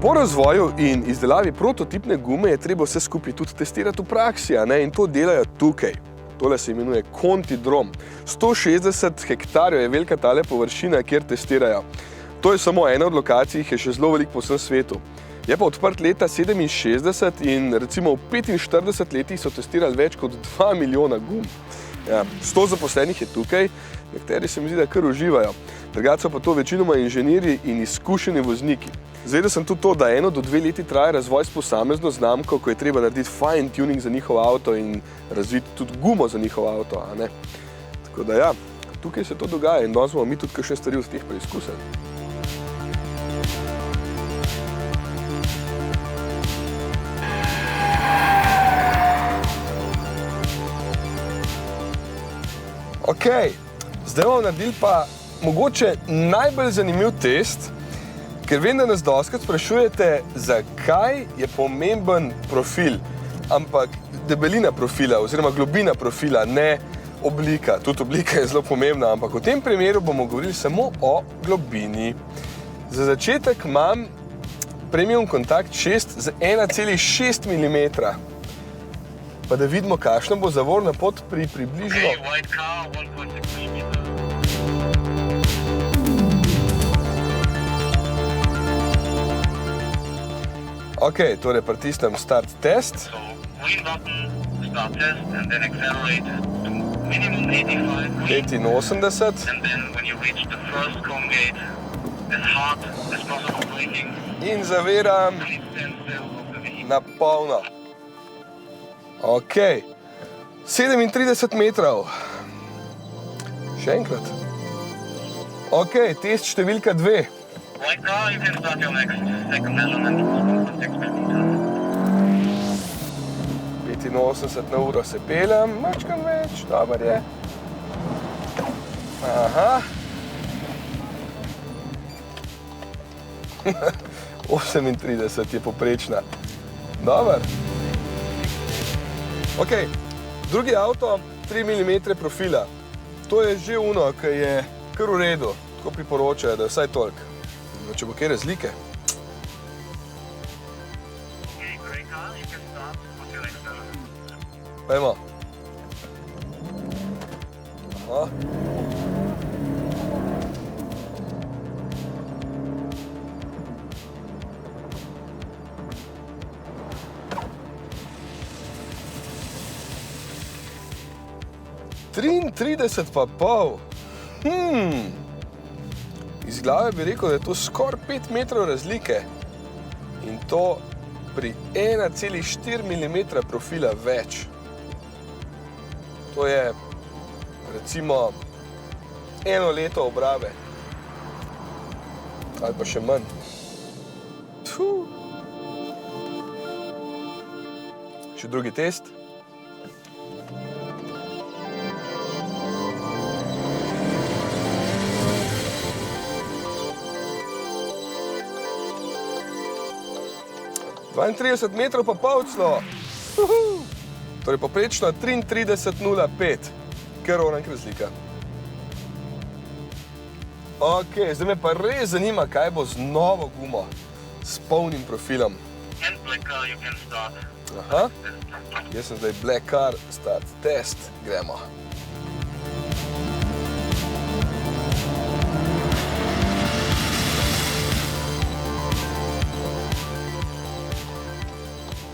Po razvoju in izdelavi prototipne gume je treba vse skupaj tudi testirati v praksi, in to delajo tukaj. Tole se imenuje Contidrom. 160 hektarjev je velika tale površina, kjer testirajo. To je samo ena od lokacij, jih je še zelo veliko po vsem svetu. Je pa odprt leta 67 in recimo v 45 letih so testirali več kot 2 milijona gum. 100 zaposlenih je tukaj, nekateri se mi zdi, da kar uživajo. Drugače so pa to večinoma inženirji in izkušeni vozniki. Zvedel sem tudi to, da 1 do 2 leti traja razvoj s posamezno znamko, ko je treba narediti fine tuning za njihov avto in razviti tudi gumo za njihov avto. Tako da ja, tukaj se to dogaja in danes bomo mi tudi kakšne stvari od teh preizkusili. Ok, zdaj bomo naredili pa mogoče najbolj zanimiv test, ker vem, da nas dostikrat sprašujete, zakaj je pomemben profil, ampak debelina profila oziroma globina profila, ne oblika. Tudi oblika je zelo pomembna, ampak v tem primeru bomo govorili samo o globini. Za začetek imam Premium Contact 6 z 1,6 mm. Pa da vidimo, kakšna bo zavorna pot pri približno. Ok, torej pritisnem Start Test. Start test and then accelerate to minimum 85. And then when you reach the first cone gate, as hard as possible braking. In zaviram na polno. Ok, 37 metrov. Še enkrat. Ok, test številka 2. Right now you can start your next second measurement. 85 na uro se peljem, mačkam več, dober je. Aha. 38 je poprečna. Dober. Ok, drugi avto, 3 mm profila. To je že ono, ki je kar v redu, tako priporočajo, da je vsaj toliko. Če bo kaj razlike. Pojmo. Aha. Triintrideset pa pol. Iz glave bi rekel, da je to skoraj 5 metrov razlike. In to pri 1,4 mm profila več. To je recimo 1 leto obrave. Ali pa še manj. Še drugi test. – 32 metrov pa pol celo. Torej poprečno 33,05. Kar orank razlika. Ok, zdaj me pa res zanima, kaj bo z novo gumo, s polnim profilom. Aha, jaz sem zdaj Black Car, Start Test, gremo.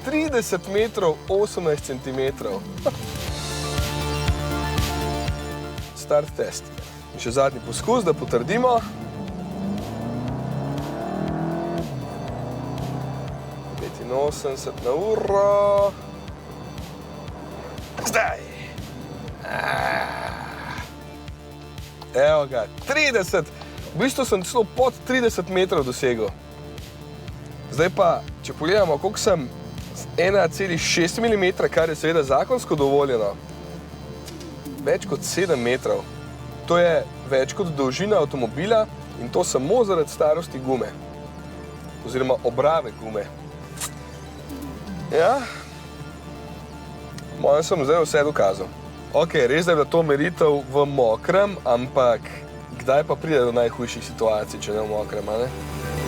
–30 metrov, 18 centimetrov. Start Test. In še zadnji poskus, da potrdimo. 85 na uro. Zdaj. Evo ga, 30. V bistvu sem celo pod 30 metrov dosegel. Zdaj pa, če pogledamo, koliko sem 1,6 mm, kar je seveda zakonsko dovoljeno, več kot 7 metrov. To je več kot dolžina avtomobila in to samo zaradi starosti gume. Oziroma obrave gume. Ja, mojem sem zdaj vse dokazal. Ok, res da je bila to meritev v mokrem, ampak kdaj pa pride do najhujših situacij, če ne v mokrem, a ne?